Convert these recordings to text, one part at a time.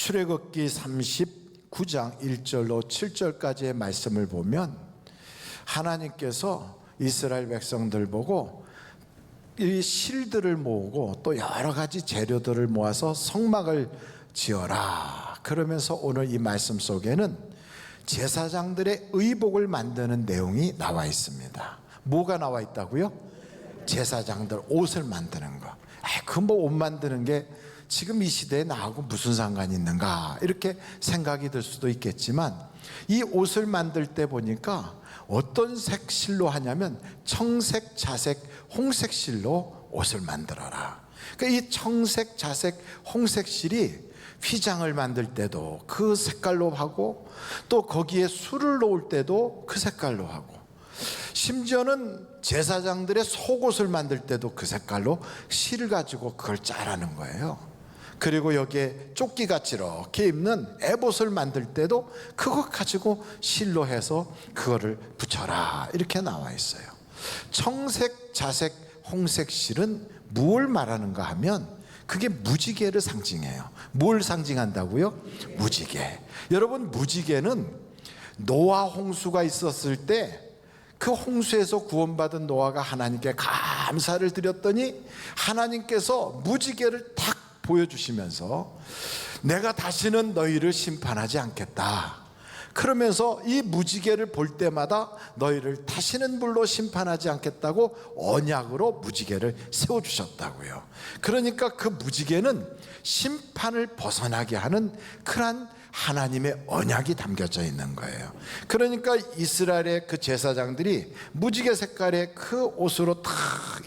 출애굽기 39장 1절로 7절까지의 말씀을 보면 하나님께서 이스라엘 백성들 보고 이 실들을 모으고 또 여러 가지 재료들을 모아서 성막을 지어라 그러면서 오늘 이 말씀 속에는 제사장들의 의복을 만드는 내용이 나와 있습니다. 뭐가 나와 있다고요? 제사장들 옷을 만드는 거. 그 뭐 옷 만드는 게 지금 이 시대에 나하고 무슨 상관이 있는가 이렇게 생각이 들 수도 있겠지만, 이 옷을 만들 때 보니까 어떤 색 실로 하냐면 청색, 자색, 홍색 실로 옷을 만들어라. 그러니까 이 청색, 자색, 홍색 실이 휘장을 만들 때도 그 색깔로 하고, 또 거기에 술을 놓을 때도 그 색깔로 하고, 심지어는 제사장들의 속옷을 만들 때도 그 색깔로 실을 가지고 그걸 짜라는 거예요. 그리고 여기에 조끼같이 이렇게 입는 에봇을 만들 때도 그거 가지고 실로 해서 그거를 붙여라 이렇게 나와 있어요. 청색, 자색, 홍색 실은 무엇을 말하는가 하면 그게 무지개를 상징해요. 뭘 상징한다고요? 무지개. 여러분, 무지개는 노아 홍수가 있었을 때 그 홍수에서 구원받은 노아가 하나님께 감사를 드렸더니 하나님께서 무지개를 탁 보여주시면서 내가 다시는 너희를 심판하지 않겠다, 그러면서 이 무지개를 볼 때마다 너희를 다시는 불로 심판하지 않겠다고 언약으로 무지개를 세워주셨다고요. 그러니까 그 무지개는 심판을 벗어나게 하는 그러한 하나님의 언약이 담겨져 있는 거예요. 그러니까 이스라엘의 그 제사장들이 무지개 색깔의 그 옷으로 탁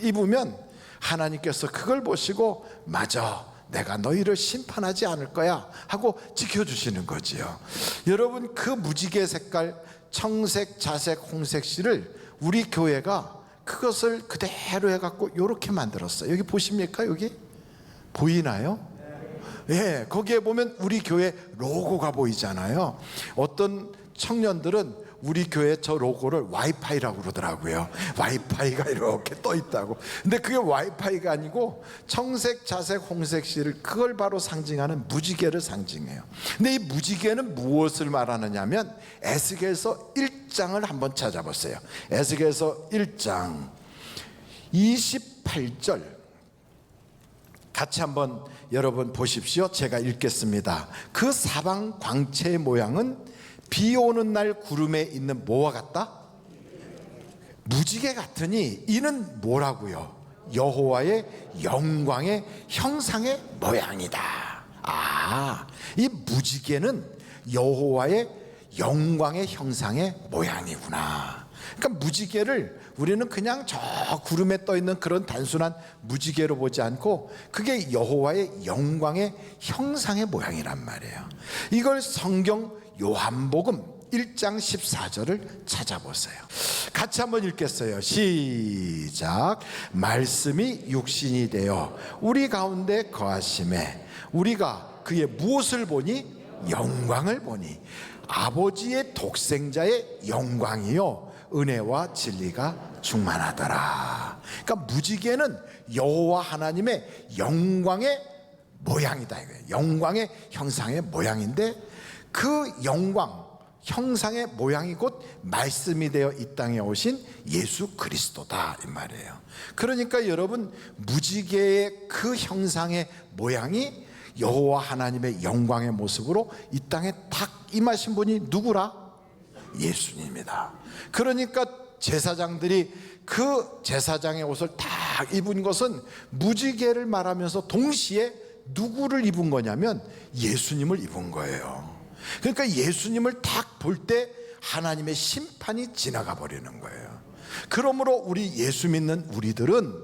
입으면 하나님께서 그걸 보시고 맞아, 내가 너희를 심판하지 않을 거야 하고 지켜주시는 거지요. 여러분, 그 무지개 색깔 청색, 자색, 홍색 실을 우리 교회가 그것을 그대로 해갖고 이렇게 만들었어요. 여기 보십니까? 여기 보이나요? 예, 거기에 보면 우리 교회 로고가 보이잖아요. 어떤 청년들은 우리 교회 저 로고를 와이파이라고 그러더라고요. 와이파이가 이렇게 떠 있다고. 근데 그게 와이파이가 아니고 청색, 자색, 홍색 실을 그걸 바로 상징하는 무지개를 상징해요. 근데 이 무지개는 무엇을 말하느냐 하면 에스겔서 1장을 한번 찾아보세요. 에스겔서 1장 28절 같이 한번 여러분 보십시오. 제가 읽겠습니다. 그 사방 광채의 모양은 비 오는 날 구름에 있는 뭐와 같다? 무지개 같으니 이는 뭐라고요? 여호와의 영광의 형상의 모양이다. 이 무지개는 여호와의 영광의 형상의 모양이구나. 그러니까 무지개를 우리는 그냥 저 구름에 떠 있는 그런 단순한 무지개로 보지 않고 그게 여호와의 영광의 형상의 모양이란 말이에요. 이걸 성경 요한복음 1장 14절을 찾아보세요. 같이 한번 읽겠어요. 시작. 말씀이 육신이 되어 우리 가운데 거하심에 우리가 그의 무엇을 보니? 영광을 보니 아버지의 독생자의 영광이요 은혜와 진리가 충만하더라. 그러니까 무지개는 여호와 하나님의 영광의 모양이다 이거예요. 영광의 형상의 모양인데 그 영광 형상의 모양이 곧 말씀이 되어 이 땅에 오신 예수 그리스도다 이 말이에요. 그러니까 여러분, 무지개의 그 형상의 모양이 여호와 하나님의 영광의 모습으로 이 땅에 딱 임하신 분이 누구라? 예수님이다. 그러니까 제사장들이 그 제사장의 옷을 딱 입은 것은 무지개를 말하면서 동시에 누구를 입은 거냐면 예수님을 입은 거예요. 그러니까 예수님을 딱 볼 때 하나님의 심판이 지나가 버리는 거예요. 그러므로 우리 예수 믿는 우리들은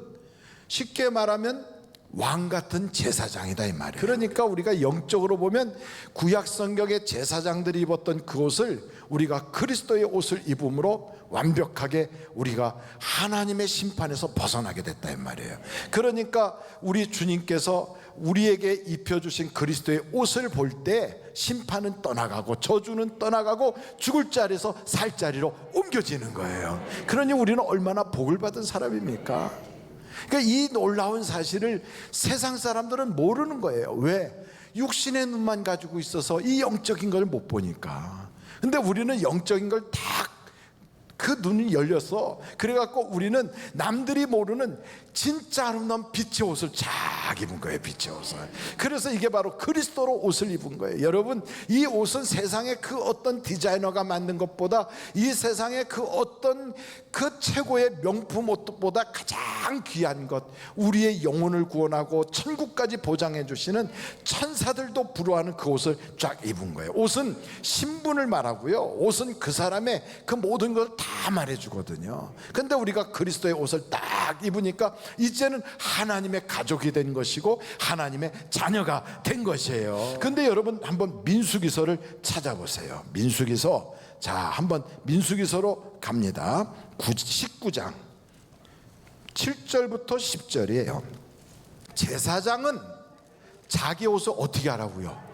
쉽게 말하면 왕 같은 제사장이다 이 말이에요. 그러니까 우리가 영적으로 보면 구약 성경의 제사장들이 입었던 그 옷을 우리가 그리스도의 옷을 입음으로 완벽하게 우리가 하나님의 심판에서 벗어나게 됐다 이 말이에요. 그러니까 우리 주님께서 우리에게 입혀주신 그리스도의 옷을 볼 때 심판은 떠나가고 저주는 떠나가고 죽을 자리에서 살 자리로 옮겨지는 거예요. 그러니 우리는 얼마나 복을 받은 사람입니까? 그러니까 이 놀라운 사실을 세상 사람들은 모르는 거예요. 왜? 육신의 눈만 가지고 있어서 이 영적인 걸 못 보니까. 근데 우리는 영적인 걸 다 그 눈이 열려서, 그래갖고 우리는 남들이 모르는 진짜 아름다운 빛의 옷을 쫙 입은 거예요. 빛의 옷을. 그래서 이게 바로 그리스도로 옷을 입은 거예요. 여러분, 이 옷은 세상의 그 어떤 디자이너가 만든 것보다, 이 세상의 그 어떤 그 최고의 명품 옷보다 가장 귀한 것, 우리의 영혼을 구원하고 천국까지 보장해 주시는 천사들도 부러워하는 그 옷을 쫙 입은 거예요. 옷은 신분을 말하고요, 옷은 그 사람의 그 모든 걸 다 말해주거든요. 근데 우리가 그리스도의 옷을 딱 입으니까 이제는 하나님의 가족이 된 것이고 하나님의 자녀가 된 것이에요. 근데 여러분, 한번 민수기서를 찾아보세요. 민수기서, 자, 한번 민수기서로 갑니다. 19장 7절부터 10절이에요 제사장은 자기 옷을 어떻게 하라고요?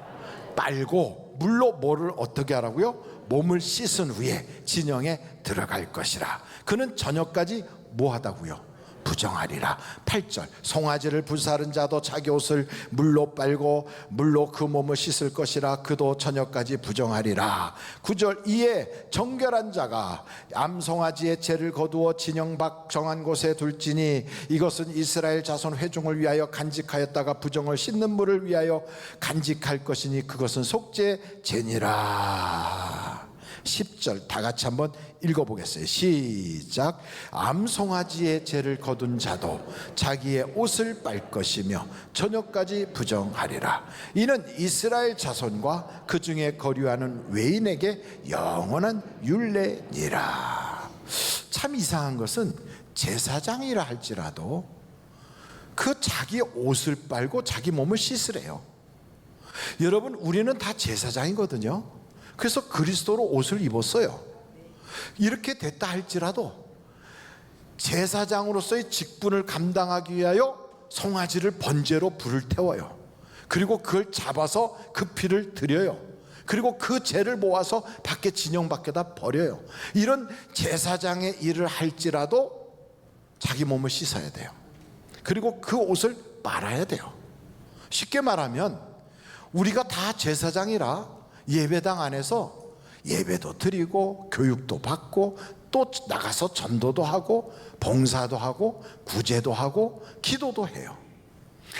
빨고 물로 뭐를 어떻게 하라고요? 몸을 씻은 후에 진영에 들어갈 것이라. 그는 저녁까지 뭐 하다고요? 부정하리라. 8절, 송아지를 불사른 자도 자기 옷을 물로 빨고 물로 그 몸을 씻을 것이라. 그도 저녁까지 부정하리라. 9절, 이에 정결한 자가 암송아지의 죄를 거두어 진영 밖 정한 곳에 둘지니 이것은 이스라엘 자손 회중을 위하여 간직하였다가 부정을 씻는 물을 위하여 간직할 것이니 그것은 속죄 죄니라. 10절 다 같이 한번 읽어보겠어요. 시작. 암송아지의 죄를 거둔 자도 자기의 옷을 빨 것이며 저녁까지 부정하리라. 이는 이스라엘 자손과 그 중에 거류하는 외인에게 영원한 율례니라. 참 이상한 것은 제사장이라 할지라도 그 자기 옷을 빨고 자기 몸을 씻으래요. 여러분, 우리는 다 제사장이거든요. 그래서 그리스도로 옷을 입었어요. 이렇게 됐다 할지라도 제사장으로서의 직분을 감당하기 위하여 송아지를 번제로 불을 태워요. 그리고 그걸 잡아서 그 피를 드려요. 그리고 그 죄를 모아서 밖에 진영 밖에다 버려요. 이런 제사장의 일을 할지라도 자기 몸을 씻어야 돼요. 그리고 그 옷을 빨아야 돼요. 쉽게 말하면 우리가 다 제사장이라 예배당 안에서 예배도 드리고 교육도 받고 또 나가서 전도도 하고 봉사도 하고 구제도 하고 기도도 해요.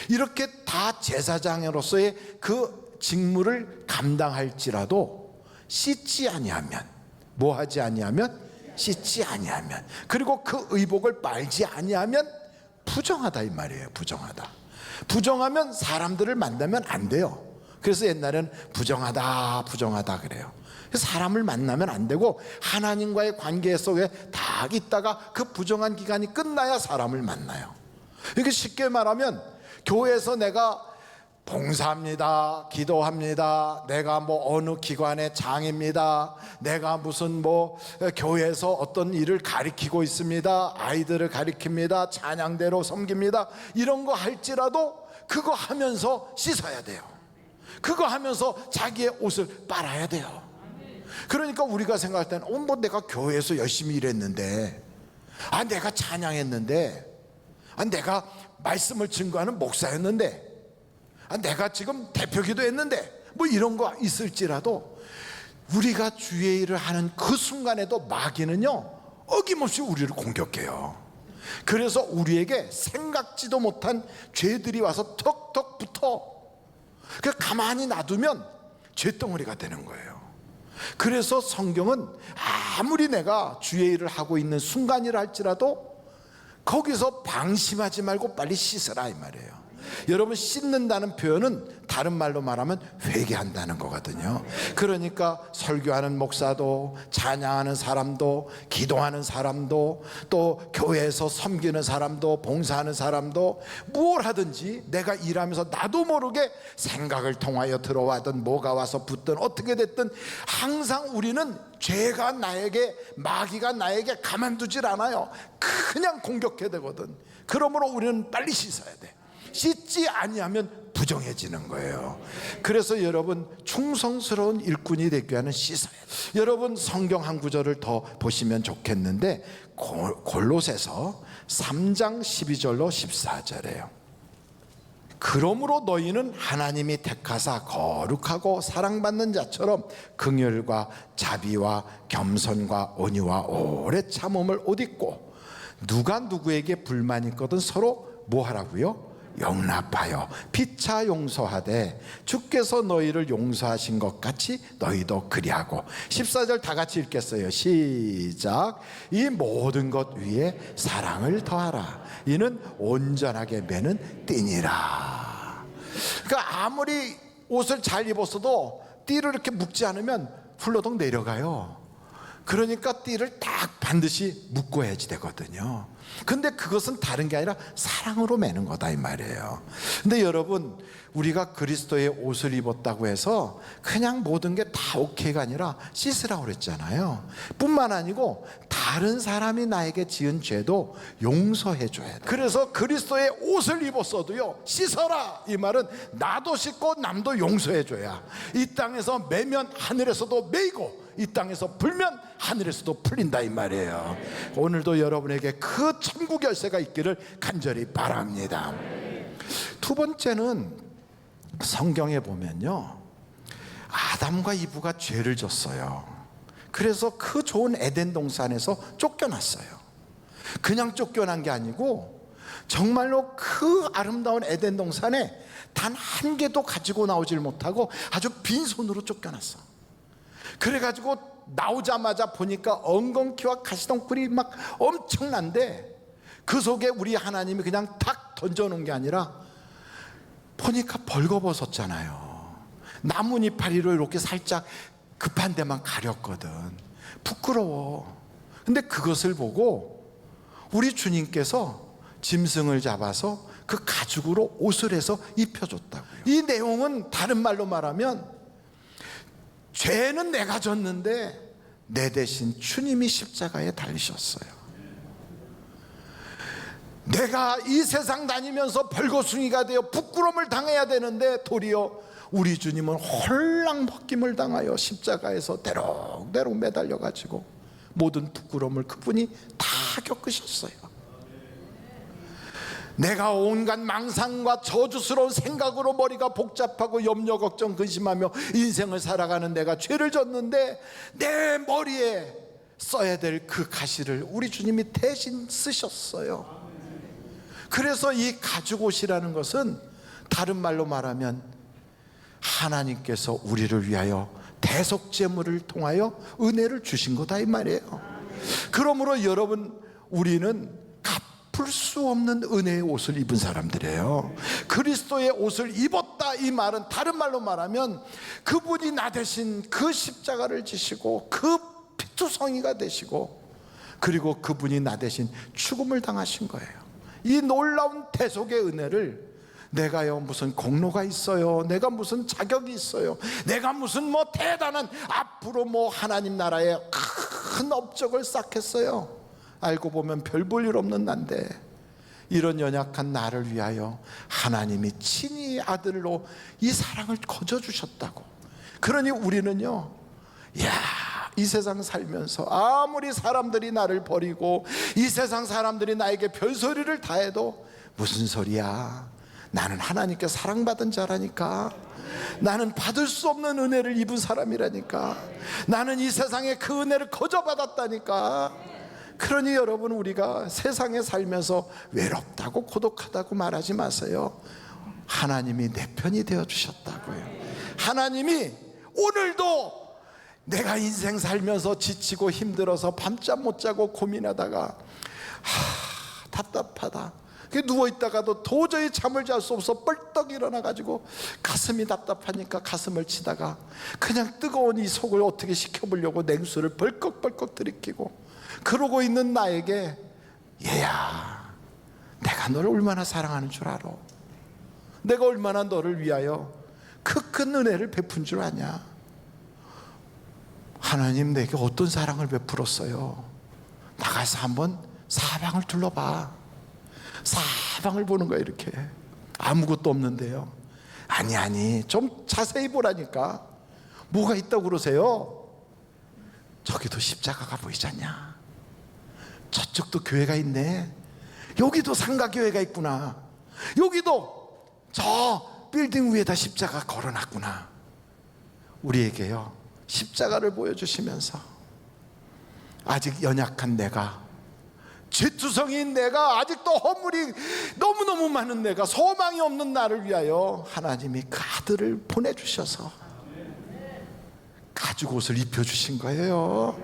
이렇게 다 제사장으로서의 그 직무를 감당할지라도 씻지 아니하면, 뭐 하지 아니하면, 씻지 아니하면, 그리고 그 의복을 빨지 아니하면 부정하다 이 말이에요. 부정하다. 부정하면 사람들을 만나면 안 돼요. 그래서 옛날에는 부정하다 부정하다 그래요. 사람을 만나면 안 되고 하나님과의 관계 속에 딱 있다가 그 부정한 기간이 끝나야 사람을 만나요. 이렇게 쉽게 말하면 교회에서 내가 봉사합니다, 기도합니다, 내가 뭐 어느 기관의 장입니다, 내가 무슨 뭐 교회에서 어떤 일을 가리키고 있습니다, 아이들을 가리킵니다, 찬양대로 섬깁니다, 이런 거 할지라도 그거 하면서 씻어야 돼요. 그거 하면서 자기의 옷을 빨아야 돼요. 그러니까 우리가 생각할 때는 뭐 내가 교회에서 열심히 일했는데, 내가 찬양했는데, 내가 말씀을 증거하는 목사였는데, 내가 지금 대표기도 했는데, 뭐 이런 거 있을지라도 우리가 주의 일을 하는 그 순간에도 마귀는요 어김없이 우리를 공격해요. 그래서 우리에게 생각지도 못한 죄들이 와서 턱턱 붙어. 가만히 놔두면 죄덩어리가 되는 거예요. 그래서 성경은 아무리 내가 주의 일을 하고 있는 순간이라 할지라도 거기서 방심하지 말고 빨리 씻어라 이 말이에요. 여러분, 씻는다는 표현은 다른 말로 말하면 회개한다는 거거든요. 그러니까 설교하는 목사도, 찬양하는 사람도, 기도하는 사람도, 또 교회에서 섬기는 사람도, 봉사하는 사람도 뭘 하든지 내가 일하면서 나도 모르게 생각을 통하여 들어와든 뭐가 와서 붙든 어떻게 됐든 항상 우리는 죄가 나에게, 마귀가 나에게 가만두질 않아요. 그냥 공격해야 되거든. 그러므로 우리는 빨리 씻어야 돼. 씻지 아니하면 부정해지는 거예요. 그래서 여러분, 충성스러운 일꾼이 되기 위해서는 씻어야 돼요. 여러분, 성경 한 구절을 더 보시면 좋겠는데 골로새서 3장 12절로 14절이에요 그러므로 너희는 하나님이 택하사 거룩하고 사랑받는 자처럼 긍휼과 자비와 겸손과 온유와 오래 참음을 옷 입고, 누가 누구에게 불만 있거든 서로 뭐 하라고요? 용납하여 피차 용서하되 주께서 너희를 용서하신 것 같이 너희도 그리하고. 14절 다 같이 읽겠어요. 시작. 이 모든 것 위에 사랑을 더하라. 이는 온전하게 매는 띠니라. 그러니까 아무리 옷을 잘 입었어도 띠를 이렇게 묶지 않으면 훌러덩 내려가요. 그러니까 띠를 딱 반드시 묶어야지 되거든요. 근데 그것은 다른 게 아니라 사랑으로 매는 거다 이 말이에요. 근데 여러분, 우리가 그리스도의 옷을 입었다고 해서 그냥 모든 게 다 오케이가 아니라 씻으라고 그랬잖아요. 뿐만 아니고 다른 사람이 나에게 지은 죄도 용서해 줘야 돼. 그래서 그리스도의 옷을 입었어도요, 씻어라 이 말은 나도 씻고 남도 용서해 줘야 이 땅에서 매면 하늘에서도 매이고 이 땅에서 불면 하늘에서도 풀린다 이 말이에요. 오늘도 여러분에게 그 천국 열쇠가 있기를 간절히 바랍니다. 두 번째는 성경에 보면요, 아담과 이브가 죄를 졌어요. 그래서 그 좋은 에덴 동산에서 쫓겨났어요. 그냥 쫓겨난 게 아니고 정말로 그 아름다운 에덴 동산에 단 한 개도 가지고 나오질 못하고 아주 빈손으로 쫓겨났어. 그래가지고 나오자마자 보니까 엉겅퀴와 가시덩굴이 막 엄청난데, 그 속에 우리 하나님이 그냥 탁 던져놓은 게 아니라 보니까 벌거벗었잖아요. 나뭇이파리로 이렇게 살짝 급한 데만 가렸거든. 부끄러워. 근데 그것을 보고 우리 주님께서 짐승을 잡아서 그 가죽으로 옷을 해서 입혀줬다고요. 이 내용은 다른 말로 말하면, 죄는 내가 졌는데 내 대신 주님이 십자가에 달리셨어요. 내가 이 세상 다니면서 벌거숭이가 되어 부끄러움을 당해야 되는데 도리어 우리 주님은 홀랑 벗김을 당하여 십자가에서 대롱대롱 매달려 가지고 모든 부끄러움을 그분이 다 겪으셨어요. 내가 온갖 망상과 저주스러운 생각으로 머리가 복잡하고 염려 걱정 근심하며 인생을 살아가는 내가 죄를 졌는데 내 머리에 써야 될 그 가시를 우리 주님이 대신 쓰셨어요. 그래서 이 가죽옷이라는 것은 다른 말로 말하면 하나님께서 우리를 위하여 대속제물을 통하여 은혜를 주신 거다 이 말이에요. 그러므로 여러분, 우리는 갚을 수 없는 은혜의 옷을 입은 사람들이에요. 그리스도의 옷을 입었다 이 말은 다른 말로 말하면 그분이 나 대신 그 십자가를 지시고 그 피투성이가 되시고, 그리고 그분이 나 대신 죽음을 당하신 거예요. 이 놀라운 대속의 은혜를 내가요 무슨 공로가 있어요, 내가 무슨 자격이 있어요, 내가 무슨 뭐 대단한 앞으로 뭐 하나님 나라에 큰 업적을 쌓겠어요. 알고 보면 별 볼 일 없는 난데, 이런 연약한 나를 위하여 하나님이 친히 아들로 이 사랑을 거저주셨다고. 그러니 우리는요, 이 세상 살면서 아무리 사람들이 나를 버리고 이 세상 사람들이 나에게 별소리를 다 해도 무슨 소리야, 나는 하나님께 사랑받은 자라니까, 나는 받을 수 없는 은혜를 입은 사람이라니까, 나는 이 세상에 그 은혜를 거저받았다니까. 그러니 여러분, 우리가 세상에 살면서 외롭다고 고독하다고 말하지 마세요. 하나님이 내 편이 되어주셨다고요. 하나님이 오늘도 내가 인생 살면서 지치고 힘들어서 밤잠 못 자고 고민하다가 답답하다, 누워있다가도 도저히 잠을 잘 수 없어 뻘떡 일어나가지고 가슴이 답답하니까 가슴을 치다가 그냥 뜨거운 이 속을 어떻게 식혀보려고 냉수를 벌컥벌컥 들이키고 그러고 있는 나에게, 얘야, 내가 너를 얼마나 사랑하는 줄 알아? 내가 얼마나 너를 위하여 그 큰 은혜를 베푼 줄 아냐? 하나님 내게 어떤 사랑을 베풀었어요? 나가서 한번 사방을 둘러봐. 사방을 보는 거야. 이렇게 아무것도 없는데요. 아니 좀 자세히 보라니까. 뭐가 있다고 그러세요? 저기도 십자가가 보이지 않냐? 저쪽도 교회가 있네. 여기도 상가교회가 있구나. 여기도 저 빌딩 위에다 십자가 걸어놨구나. 우리에게요 십자가를 보여주시면서 아직 연약한 내가, 죄투성이인 내가, 아직도 허물이 너무너무 많은 내가, 소망이 없는 나를 위하여 하나님이 그 아들을 보내주셔서 가죽 옷을 입혀주신 거예요.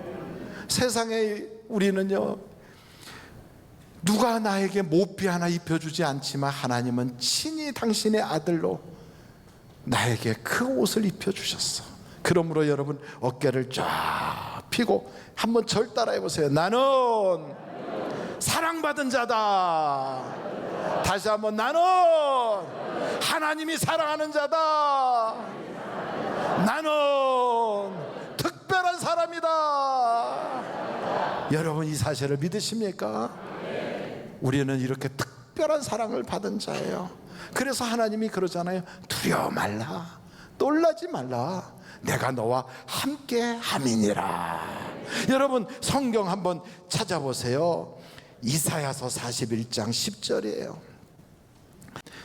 세상에 우리는요 누가 나에게 모피 하나 입혀주지 않지만 하나님은 친히 당신의 아들로 나에게 그 옷을 입혀주셨어. 그러므로 여러분 어깨를 쫙 펴고 한번 절 따라해 보세요. 나는 사랑받은 자다. 다시 한번, 나는 하나님이 사랑하는 자다. 나는 특별한 사람이다. 여러분 이 사실을 믿으십니까? 우리는 이렇게 특별한 사랑을 받은 자예요. 그래서 하나님이 그러잖아요. 두려워 말라, 놀라지 말라, 내가 너와 함께 함이니라. 여러분 성경 한번 찾아보세요. 이사야서 41장 10절이에요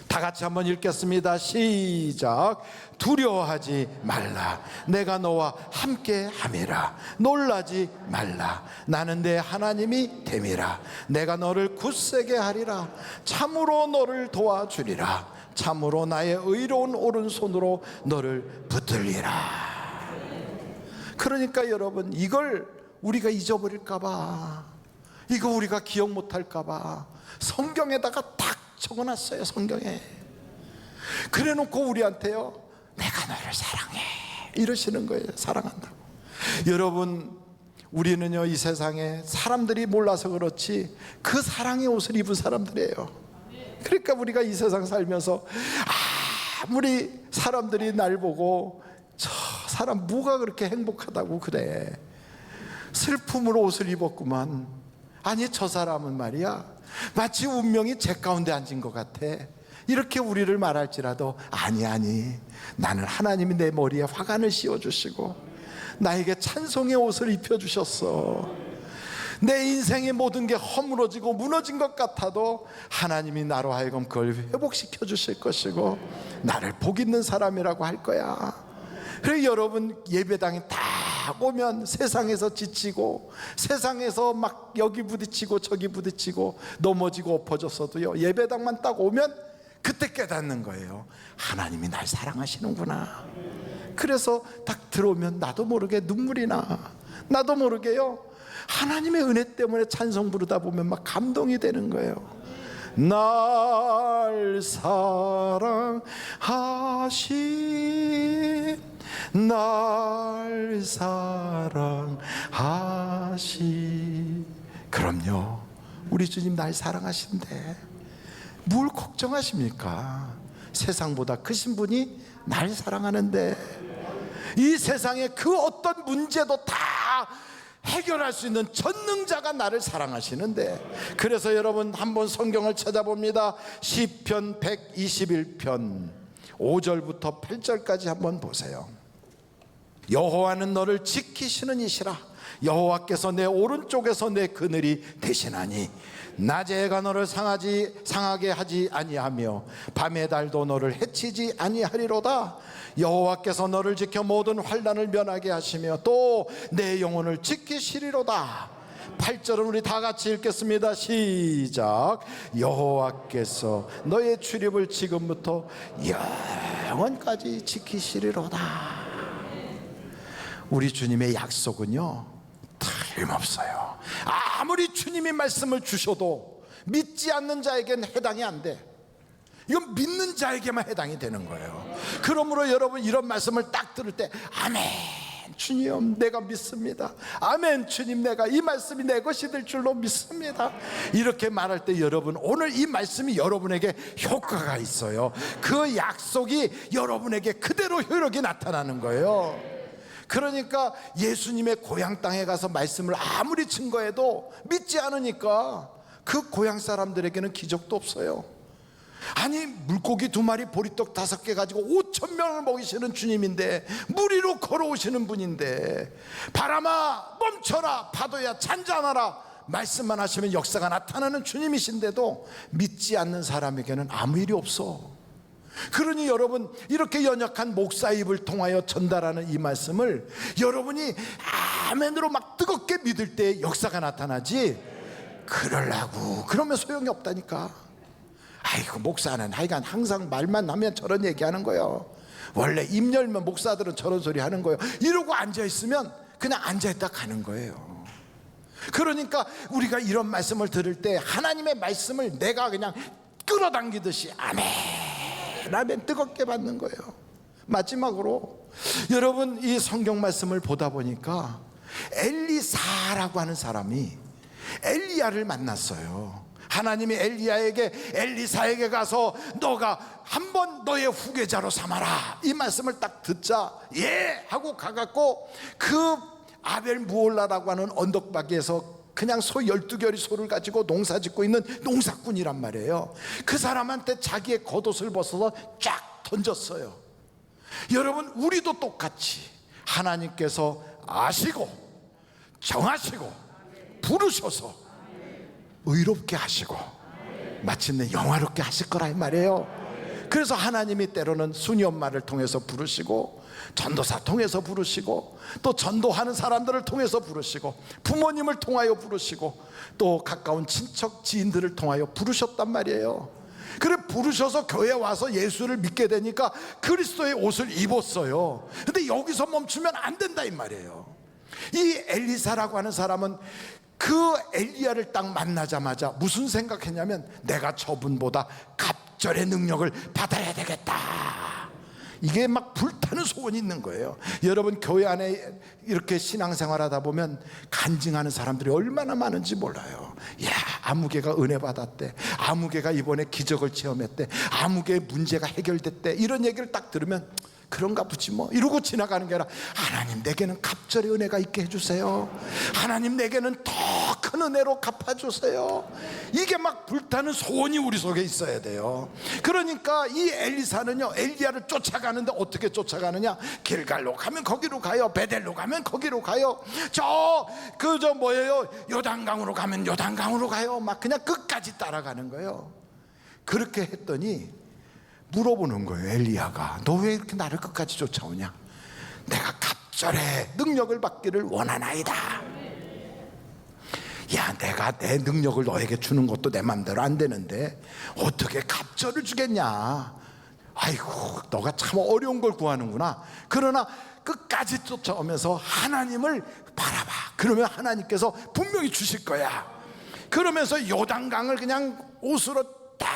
다 같이 한번 읽겠습니다. 시작. 두려워하지 말라, 내가 너와 함께 함이라. 놀라지 말라, 나는 내 하나님이 됨이라. 내가 너를 굳세게 하리라. 참으로 너를 도와주리라. 참으로 나의 의로운 오른손으로 너를 붙들리라. 그러니까 여러분 이걸 우리가 잊어버릴까봐, 이거 우리가 기억 못할까봐 성경에다가 딱 적어놨어요. 성경에 그래놓고 우리한테요 내가 너를 사랑해 이러시는 거예요. 사랑한다고. 여러분 우리는요 이 세상에 사람들이 몰라서 그렇지 그 사랑의 옷을 입은 사람들이에요. 그러니까 우리가 이 세상 살면서 아무리 사람들이 날 보고 저 사람 뭐가 그렇게 행복하다고 그래, 슬픔으로 옷을 입었구만, 아니 저 사람은 말이야 마치 운명이 제 가운데 앉은 것 같아, 이렇게 우리를 말할지라도 아니 나는 하나님이 내 머리에 화관을 씌워주시고 나에게 찬송의 옷을 입혀주셨어. 내 인생의 모든 게 허물어지고 무너진 것 같아도 하나님이 나로 하여금 그걸 회복시켜 주실 것이고 나를 복 있는 사람이라고 할 거야. 그래서 여러분 예배당에 딱 오면 세상에서 지치고 세상에서 막 여기 부딪히고 저기 부딪히고 넘어지고 엎어졌어도요 예배당만 딱 오면 그때 깨닫는 거예요. 하나님이 날 사랑하시는구나. 그래서 딱 들어오면 나도 모르게 눈물이 나. 나도 모르게요 하나님의 은혜 때문에 찬송 부르다 보면 막 감동이 되는 거예요. 날 사랑하신, 날 사랑하신. 그럼요 우리 주님 날 사랑하신대. 뭘 걱정하십니까? 세상보다 크신 분이 날 사랑하는데 이 세상의 그 어떤 문제도 다 해결할 수 있는 전능자가 나를 사랑하시는데. 그래서 여러분 한번 성경을 찾아봅니다. 시편 121편 5절부터 8절까지 한번 보세요. 여호와는 너를 지키시는 이시라. 여호와께서 내 오른쪽에서 내 그늘이 되시나니 낮에 해가 너를 상하게 하지 아니하며 밤의 달도 너를 해치지 아니하리로다. 여호와께서 너를 지켜 모든 환난을 면하게 하시며 또 내 영혼을 지키시리로다. 8절은 우리 다 같이 읽겠습니다. 시작. 여호와께서 너의 출입을 지금부터 영원까지 지키시리로다. 우리 주님의 약속은요 틀림없어요. 아무리 주님이 말씀을 주셔도 믿지 않는 자에게는 해당이 안 돼. 이건 믿는 자에게만 해당이 되는 거예요. 그러므로 여러분 이런 말씀을 딱 들을 때 아멘 주님 내가 믿습니다. 아멘 주님 내가 이 말씀이 내 것이 될 줄로 믿습니다. 이렇게 말할 때 여러분 오늘 이 말씀이 여러분에게 효과가 있어요. 그 약속이 여러분에게 그대로 효력이 나타나는 거예요. 그러니까 예수님의 고향 땅에 가서 말씀을 아무리 증거해도 믿지 않으니까 그 고향 사람들에게는 기적도 없어요. 아니 물고기 2마리 보리떡 5개 가지고 5,000명을 먹이시는 주님인데, 물 위로 걸어오시는 분인데 바람아 멈춰라 파도야 잔잔하라 말씀만 하시면 역사가 나타나는 주님이신데도 믿지 않는 사람에게는 아무 일이 없어. 그러니 여러분, 이렇게 연약한 목사 입을 통하여 전달하는 이 말씀을 여러분이 아멘으로 막 뜨겁게 믿을 때 역사가 나타나지, 그러면 소용이 없다니까. 아이고, 목사는 하여간 항상 말만 하면 저런 얘기하는 거예요. 원래 입 열면 목사들은 저런 소리 하는 거예요. 이러고 앉아있으면 그냥 앉아있다 가는 거예요. 그러니까 우리가 이런 말씀을 들을 때 하나님의 말씀을 내가 그냥 끌어당기듯이 아멘 아멘 뜨겁게 받는 거예요. 마지막으로 여러분, 이 성경 말씀을 보다 보니까 엘리사라고 하는 사람이 엘리야를 만났어요. 하나님이 엘리사에게 가서 너가 한번 너의 후계자로 삼아라, 이 말씀을 딱 듣자 예 하고 가갖고 그 아벨 무올라라고 하는 언덕바위에서 그냥 소 12결의 소를 가지고 농사 짓고 있는 농사꾼이란 말이에요. 그 사람한테 자기의 겉옷을 벗어서 쫙 던졌어요. 여러분, 우리도 똑같이 하나님께서 아시고 정하시고 부르셔서 의롭게 하시고 마침내 영화롭게 하실 거라 이 말이에요. 그래서 하나님이 때로는 순이 엄마를 통해서 부르시고, 전도사 통해서 부르시고, 또 전도하는 사람들을 통해서 부르시고, 부모님을 통하여 부르시고, 또 가까운 친척 지인들을 통하여 부르셨단 말이에요. 그래 부르셔서 교회에 와서 예수를 믿게 되니까 그리스도의 옷을 입었어요. 근데 여기서 멈추면 안 된다 이 말이에요. 이 엘리사라고 하는 사람은 그 엘리야를 딱 만나자마자 무슨 생각했냐면, 내가 저분보다 갑절의 능력을 받아야 되겠다. 이게 막 불타는 소원이 있는 거예요. 여러분, 교회 안에 이렇게 신앙생활 하다 보면 간증하는 사람들이 얼마나 많은지 몰라요. 야, 아무개가 은혜 받았대, 아무개가 이번에 기적을 체험했대, 아무개의 문제가 해결됐대, 이런 얘기를 딱 들으면 그런가 보지 뭐 이러고 지나가는 게 아니라, 하나님 내게는 갑절의 은혜가 있게 해주세요, 하나님 내게는 더 큰 은혜로 갚아주세요. 이게 막 불타는 소원이 우리 속에 있어야 돼요. 그러니까 이 엘리사는요, 엘리야를 쫓아가는데 어떻게 쫓아가느냐, 길갈로 가면 거기로 가요, 베델로 가면 거기로 가요, 요단강으로 가면 요단강으로 가요. 막 그냥 끝까지 따라가는 거예요. 그렇게 했더니 물어보는 거예요. 엘리야가, 너 왜 이렇게 나를 끝까지 쫓아오냐? 내가 갑절의 능력을 받기를 원하나이다. 야, 내가 내 능력을 너에게 주는 것도 내 맘대로 안 되는데 어떻게 갑절을 주겠냐? 아이고, 너가 참 어려운 걸 구하는구나. 그러나 끝까지 쫓아오면서 하나님을 바라봐. 그러면 하나님께서 분명히 주실 거야. 그러면서 요단강을 그냥 옷으로 딱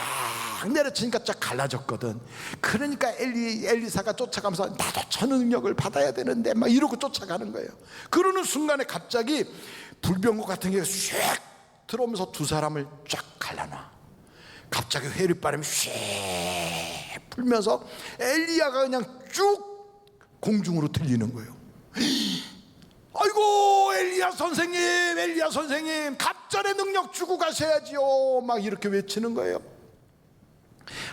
내려치니까 쫙 갈라졌거든. 그러니까 엘리사가 쫓아가면서 나도 저 능력을 받아야 되는데 막 이러고 쫓아가는 거예요. 그러는 순간에 갑자기 불병거 같은 게 슉 들어오면서 두 사람을 쫙 갈라놔. 갑자기 회류바람이 슉 불면서 엘리야가 그냥 쭉 공중으로 들리는 거예요. 아이고, 엘리야 선생님 갑절의 능력 주고 가셔야지요, 막 이렇게 외치는 거예요.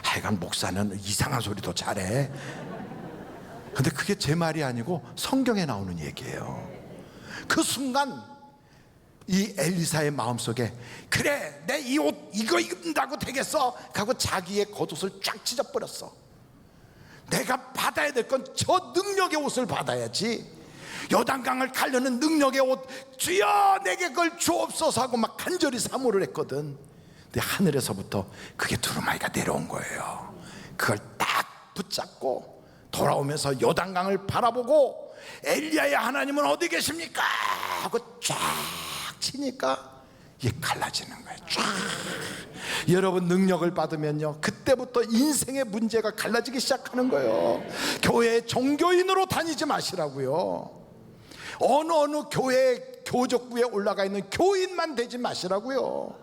하여간 목사는 이상한 소리도 잘해. 근데 그게 제 말이 아니고 성경에 나오는 얘기예요. 그 순간 이 엘리사의 마음속에, 그래 내 이 옷 이거 입는다고 되겠어 하고 자기의 겉옷을 쫙 찢어버렸어. 내가 받아야 될 건 저 능력의 옷을 받아야지. 요단강을 가려는 능력의 옷, 주여 내게 그걸 주옵소서 하고 막 간절히 사모를 했거든. 근데 하늘에서부터 그게 두루마리가 내려온 거예요. 그걸 딱 붙잡고 돌아오면서 요단강을 바라보고, 엘리야의 하나님은 어디 계십니까? 하고 쫙 치니까 이게 갈라지는 거예요. 쫙. 여러분, 능력을 받으면요, 그때부터 인생의 문제가 갈라지기 시작하는 거예요. 교회에 종교인으로 다니지 마시라고요. 어느 교회 교적부에 올라가 있는 교인만 되지 마시라고요.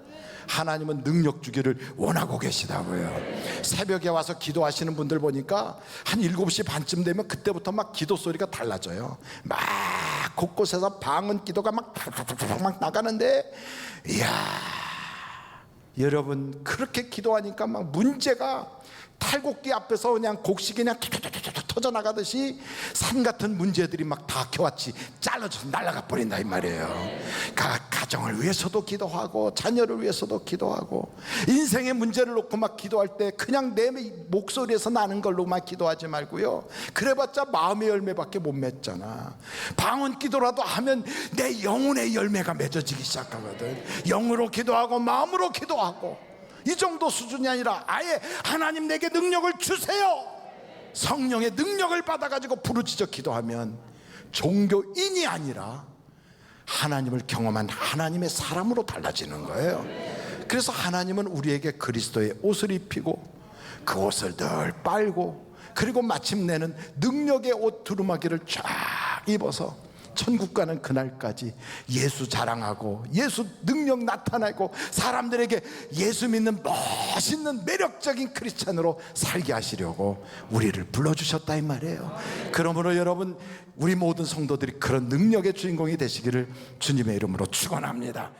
하나님은 능력 주기를 원하고 계시다고요. 새벽에 와서 기도하시는 분들 보니까 한 7시 반쯤 되면 그때부터 막 기도 소리가 달라져요. 막 곳곳에서 방언 기도가 막 나가는데, 이야, 여러분, 그렇게 기도하니까 막 문제가 탈곡기 앞에서 그냥 곡식이 그냥 터져나가듯이 산 같은 문제들이 막 다겨왔지 잘라져서 날아가 버린다 이 말이에요. 가정을 위해서도 기도하고 자녀를 위해서도 기도하고 인생의 문제를 놓고 막 기도할 때 그냥 내 목소리에서 나는 걸로만 기도하지 말고요. 그래봤자 마음의 열매밖에 못 맺잖아. 방언 기도라도 하면 내 영혼의 열매가 맺어지기 시작하거든. 영으로 기도하고 마음으로 기도하고 이 정도 수준이 아니라 아예 하나님 내게 능력을 주세요. 성령의 능력을 받아가지고 부르짖어 기도하면 종교인이 아니라 하나님을 경험한 하나님의 사람으로 달라지는 거예요. 그래서 하나님은 우리에게 그리스도의 옷을 입히고 그 옷을 늘 빨고 그리고 마침내는 능력의 옷 두루마기를 쫙 입어서 천국 가는 그날까지 예수 자랑하고 예수 능력 나타내고 사람들에게 예수 믿는 멋있는 매력적인 크리스찬으로 살게 하시려고 우리를 불러주셨다 이 말이에요. 그러므로 여러분 우리 모든 성도들이 그런 능력의 주인공이 되시기를 주님의 이름으로 축원합니다.